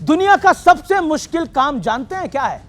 दुनिया का सबसे मुश्किल काम जानते हैं क्या है?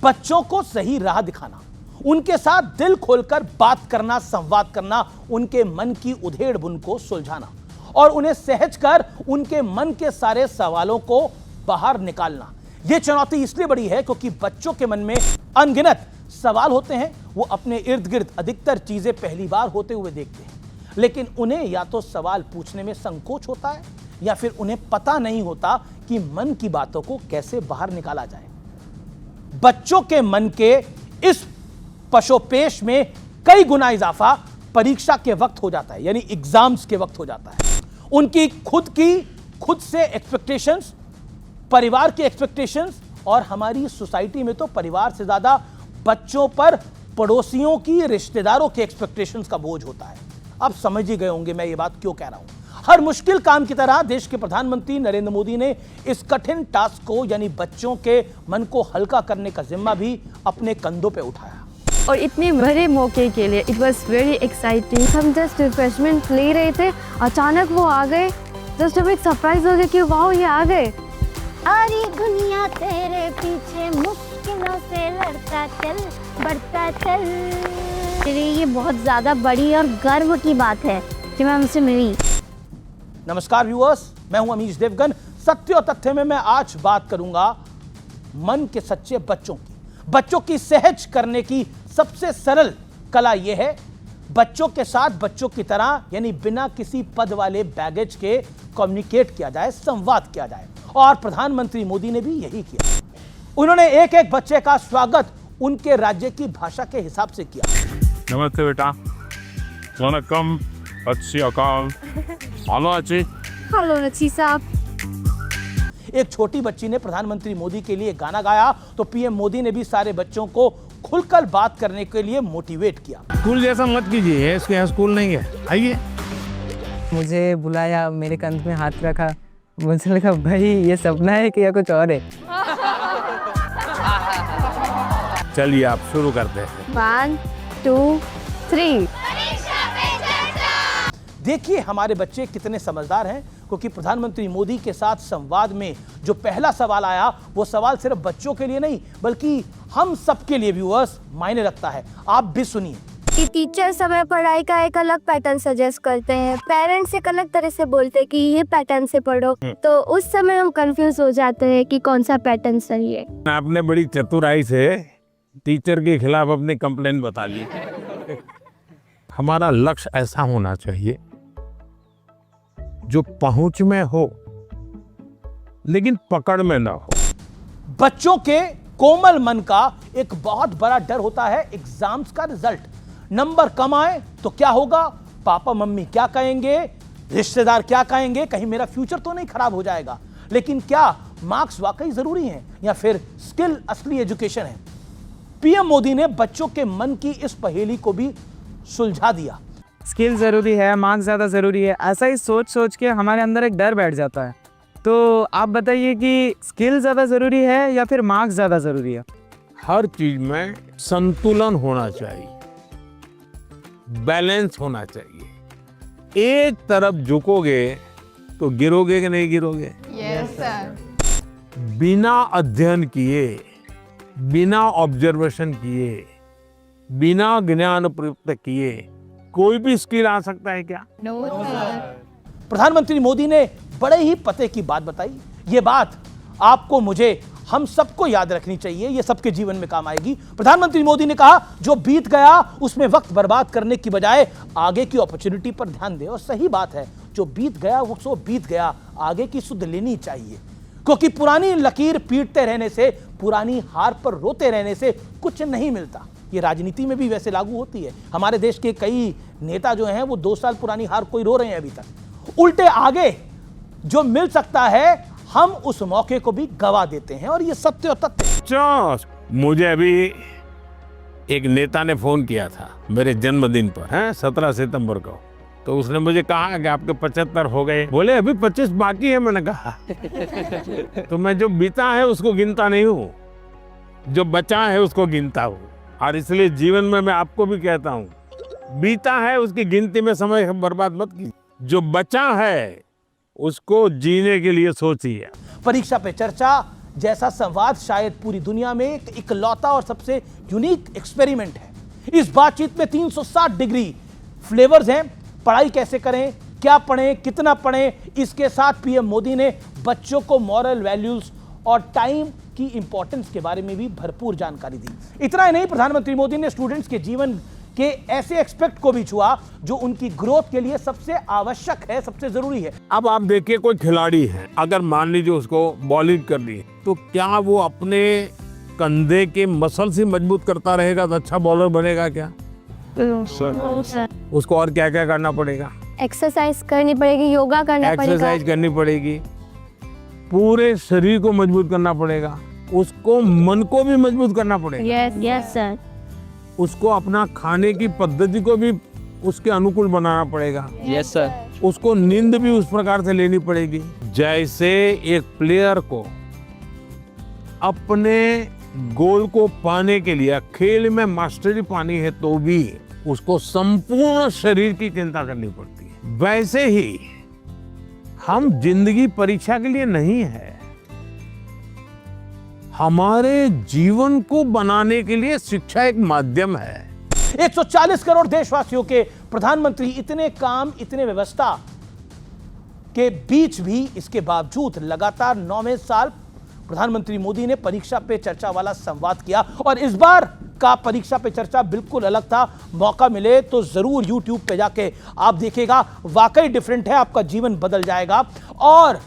बच्चों को सही राह दिखाना, उनके साथ दिल खोलकर बात करना, संवाद करना, उनके मन की उधेड़ बुन को सुलझाना और उन्हें सहज कर उनके मन के सारे सवालों को बाहर निकालना। यह चुनौती इसलिए बड़ी है क्योंकि बच्चों के मन में अनगिनत सवाल होते हैं। वो अपने इर्द गिर्द अधिकतर चीजें पहली बार होते हुए देखते हैं, लेकिन उन्हें या तो सवाल पूछने में संकोच होता है या फिर उन्हें पता नहीं होता कि मन की बातों को कैसे बाहर निकाला जाए। बच्चों के मन के इस पशोपेश में कई गुना इजाफा परीक्षा के वक्त हो जाता है, यानी एग्जाम्स के वक्त हो जाता है। उनकी खुद से एक्सपेक्टेशंस, परिवार की एक्सपेक्टेशंस और हमारी सोसाइटी में तो परिवार से ज्यादा बच्चों पर पड़ोसियों की, रिश्तेदारों के एक्सपेक्टेशंस का बोझ होता है। आप समझ ही गए होंगे मैं ये बात क्यों कह रहा हूं। हर मुश्किल काम की तरह देश के प्रधानमंत्री नरेंद्र मोदी ने इस कठिन टास्क को, यानी बच्चों के मन को हल्का करने का जिम्मा भी अपने कंधों पे उठाया। और इतने बड़े मौके के लिए इट वॉज वेरी एक्साइटिंग। हम जस्ट रिफ्रेशमेंट ले रहे थे, अचानक वो आ गए। जस्ट हम एक सरप्राइज हो गया कि वाह ये आ गए। सारी दुनिया तेरे पीछे मुश्किलों से लड़ता चल, बढ़ता चल। मेरे ये बहुत ज़्यादा बड़ी और गर्व की बात है कि मैं उनसे मिली। नमस्कार व्यूअर्स, मैं हूं अमीश देवगन। सत्य और तथ्य में मैं आज बात करूंगा मन के सच्चे बच्चों की। बच्चों की सहज करने की सबसे सरल कला यह है, बच्चों के साथ बच्चों की तरह, यानी बिना किसी पद वाले बैगेज के कम्युनिकेट किया जाए, संवाद किया जाए। और प्रधानमंत्री मोदी ने भी यही किया। उन्होंने एक एक बच्चे का स्वागत उनके राज्य की भाषा के हिसाब से किया। नमस्ते बेटा, वनकम, अच्छी अकाल, हेलो अच्छी, हेलो रची साहब। एक छोटी बच्ची ने प्रधानमंत्री मोदी के लिए गाना गाया तो पीएम मोदी ने भी सारे बच्चों को खुलकर बात करने के लिए मोटिवेट किया। स्कूल जैसा मत कीजिए, इसके यहाँ स्कूल नहीं है, आइए। मुझे बुलाया, मेरे कंध में हाथ रखा, मुझे लगा भाई ये सपना है कि या कुछ और है। चलिए आप शुरू करते हैं। 1 2 3। देखिए हमारे बच्चे कितने समझदार हैं, क्योंकि प्रधानमंत्री मोदी के साथ संवाद में जो पहला सवाल आया वो सवाल सिर्फ बच्चों के लिए नहीं बल्कि हम सबके लिए व्यूअर्स मायने रखता है। आप भी सुनिए। कि टीचर समय पढ़ाई का एक अलग पैटर्न सजेस्ट करते हैं, पेरेंट्स एक अलग तरह से बोलते हैं कि ये पैटर्न से पढ़ो, तो उस समय हम कंफ्यूज हो जाते हैं कि कौन सा पैटर्न सही है। आपने बड़ी चतुराई से टीचर के खिलाफ अपनी कंप्लेंट बता दी। हमारा लक्ष्य ऐसा होना चाहिए जो पहुंच में हो लेकिन पकड़ में ना हो। बच्चों के कोमल मन का एक बहुत बड़ा डर होता है एग्जाम्स का रिजल्ट। नंबर कम आए तो क्या होगा, पापा मम्मी क्या कहेंगे, रिश्तेदार क्या कहेंगे, कहीं मेरा फ्यूचर तो नहीं खराब हो जाएगा। लेकिन क्या मार्क्स वाकई जरूरी हैं या फिर स्किल असली एजुकेशन है? पीएम मोदी ने बच्चों के मन की इस पहेली को भी सुलझा दिया। स्किल ज़रूरी है, मार्क्स ज़्यादा ज़रूरी है, ऐसा ही सोच सोच के हमारे अंदर एक डर बैठ जाता है। तो आप बताइए कि स्किल ज़्यादा ज़रूरी है या फिर मार्क्स ज़्यादा ज़रूरी है? हर चीज में संतुलन होना चाहिए, बैलेंस होना चाहिए। एक तरफ झुकोगे तो गिरोगे कि नहीं गिरोगे? Yes sir. बिना अध्ययन किए, बिना ऑब्जर्वेशन किए, बिना ज्ञान प्राप्त किए कोई भी स्किल आ सकता है क्या? No sir. प्रधानमंत्री मोदी ने बड़े ही पते की बात बताई। ये बात आपको, मुझे, हम सबको याद रखनी चाहिए, ये सबके जीवन में काम आएगी। प्रधानमंत्री मोदी ने कहा जो बीत गया उसमें वक्त बर्बाद करने की बजाय आगे की अपॉर्चुनिटी पर ध्यान दे। और सही बात है, जो बीत गया वो सो बीत गया, आगे की सुध लेनी चाहिए। क्योंकि पुरानी लकीर पीटते रहने से, पुरानी हार पर रोते रहने से कुछ नहीं मिलता। ये राजनीति में भी वैसे लागू होती है। हमारे देश के कई नेता जो हैं वो 2 साल पुरानी हार कोई रो रहे हैं अभी तक। उल्टे आगे जो मिल सकता है हम उस मौके को भी गवा देते हैं, और ये सत्य और तथ्य। मुझे अभी एक नेता ने फोन किया था मेरे जन्मदिन पर, है 17 सितंबर को। तो उसने मुझे कहा कि आपके 75 हो गए। बोले अभी 25 बाकी है। मैंने कहा तो मैं जो बीता है उसको गिनता नहीं हूँ, जो बचा है उसको गिनता हूँ। और इसलिए जीवन में मैं आपको भी कहता हूँ, बीता है उसकी गिनती में समय बर्बाद मत कीजिए, जो बचा है उसको जीने के लिए सोचिए। परीक्षा पे चर्चा जैसा संवाद शायद पूरी दुनिया में एक इकलौता और सबसे यूनिक एक्सपेरिमेंट है। इस बातचीत में 360 डिग्री फ्लेवर्स हैं। पढ़ाई कैसे करें, क्या पढ़ें, कितना पढ़ें, इसके साथ पीएम मोदी ने बच्चों को मॉरल वैल्यूज और टाइम की इंपॉर्टेंस के बारे में भी भरपूर जानकारी दी। इतना ही नहीं, प्रधानमंत्री मोदी ने स्टूडेंट्स के जीवन के ऐसे एक्सपेक्ट को भी छुआ जो उनकी ग्रोथ के लिए सबसे आवश्यक है, सबसे जरूरी है। अब आप देखिए, कोई खिलाड़ी है, अगर मान लीजिए उसको बॉलिंग कर ली, तो क्या वो अपने कंधे के मसल से मजबूत करता रहेगा तो अच्छा बॉलर बनेगा क्या? उसको और क्या क्या करना पड़ेगा? एक्सरसाइज करनी पड़ेगी, योगा करना पड़ेगा, एक्सरसाइज करनी पड़ेगी, पूरे शरीर को मजबूत करना पड़ेगा, उसको मन को भी मजबूत करना पड़ेगा। Yes sir. उसको अपना खाने की पद्धति को भी उसके अनुकूल बनाना पड़ेगा। Yes sir. उसको नींद भी उस प्रकार से लेनी पड़ेगी। जैसे एक प्लेयर को अपने गोल को पाने के लिए खेल में मास्टरी पानी है तो भी उसको संपूर्ण शरीर की चिंता करनी पड़ती है। वैसे ही हम जिंदगी परीक्षा के लिए नहीं है, हमारे जीवन को बनाने के लिए शिक्षा एक माध्यम है। 140 करोड़ देशवासियों के प्रधानमंत्री, इतने काम, इतने व्यवस्था के बीच भी इसके बावजूद लगातार 9वें साल प्रधानमंत्री मोदी ने परीक्षा पे चर्चा वाला संवाद किया। और इस बार का परीक्षा पे चर्चा बिल्कुल अलग था। मौका मिले तो जरूर YouTube पे जाके आप देखिएगा, वाकई डिफरेंट है, आपका जीवन बदल जाएगा। और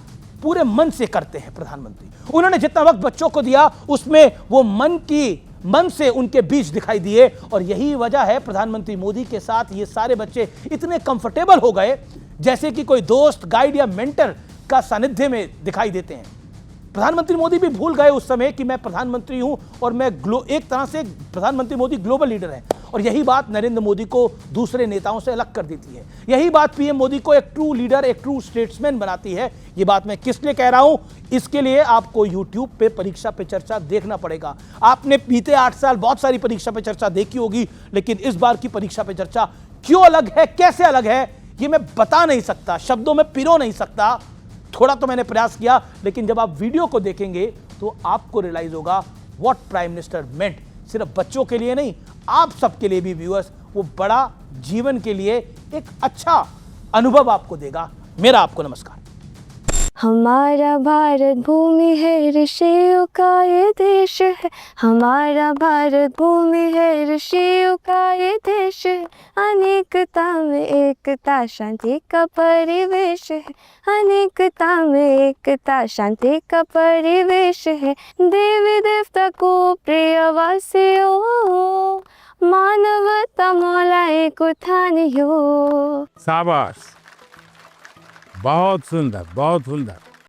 पूरे मन से करते हैं प्रधानमंत्री। उन्होंने जितना वक्त बच्चों को दिया उसमें वो मन से उनके बीच दिखाई दिए। और यही वजह है प्रधानमंत्री मोदी के साथ ये सारे बच्चे इतने कंफर्टेबल हो गए, जैसे कि कोई दोस्त, गाइड या मेंटर का सानिध्य में दिखाई देते हैं। प्रधानमंत्री मोदी भी भूल गए उस समय कि मैं प्रधानमंत्री हूं और मैं एक तरह से प्रधानमंत्री मोदी ग्लोबल लीडर हैं। और यही बात नरेंद्र मोदी को दूसरे नेताओं से अलग कर देती है। यही बात पीएम मोदी को एक ट्रू लीडर, एक ट्रू स्टेट्समैन बनाती है। ये बात मैं किस लिए कह रहा हूं, इसके लिए आपको YouTube पे परीक्षा पे चर्चा देखना पड़ेगा। आपने बीते 8 साल बहुत सारी परीक्षा पे चर्चा देखी होगी, लेकिन इस बार की परीक्षा पे चर्चा क्यों अलग है, कैसे अलग है, ये मैं बता नहीं सकता, शब्दों में पिरो नहीं सकता। थोड़ा तो मैंने प्रयास किया, लेकिन जब आप वीडियो को देखेंगे तो आपको रियलाइज होगा व्हाट प्राइम मिनिस्टर मेंट। सिर्फ बच्चों के लिए नहीं, आप सबके लिए भी व्यूअर्स, वो बड़ा जीवन के लिए एक अच्छा अनुभव आपको देगा। मेरा आपको नमस्कार। हमारा भारत भूमि है, ऋषियों का ये देश है। हमारा भारत भूमि है, ऋषियों का ये देश है। अनेकता में एकता, शांति का परिवेश है। अनेकता में एकता, शांति का परिवेश है। देवी देवता को प्रिय वासियों, मानवता मौला एक उठानियो। शाबाश, बहुत सुंदर, बहुत सुंदर।